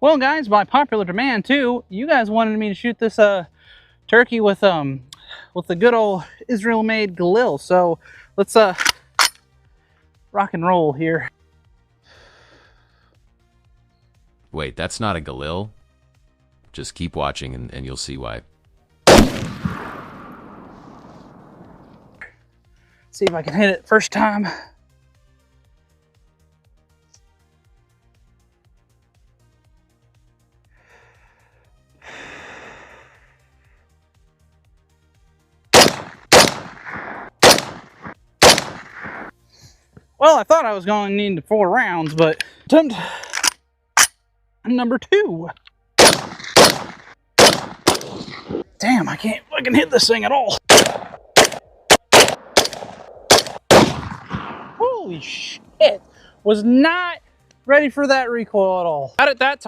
Well, guys, by popular demand too, you guys wanted me to shoot this turkey with the good old Israel-made Galil. So let's rock and roll here. Wait, that's not a Galil? Just keep watching and you'll see why. See if I can hit it first time. Well, I thought I was going to need 4 rounds, but attempt number 2. Damn, I can't fucking hit this thing at all. Holy shit. Was not ready for that recoil at all. Got it that time.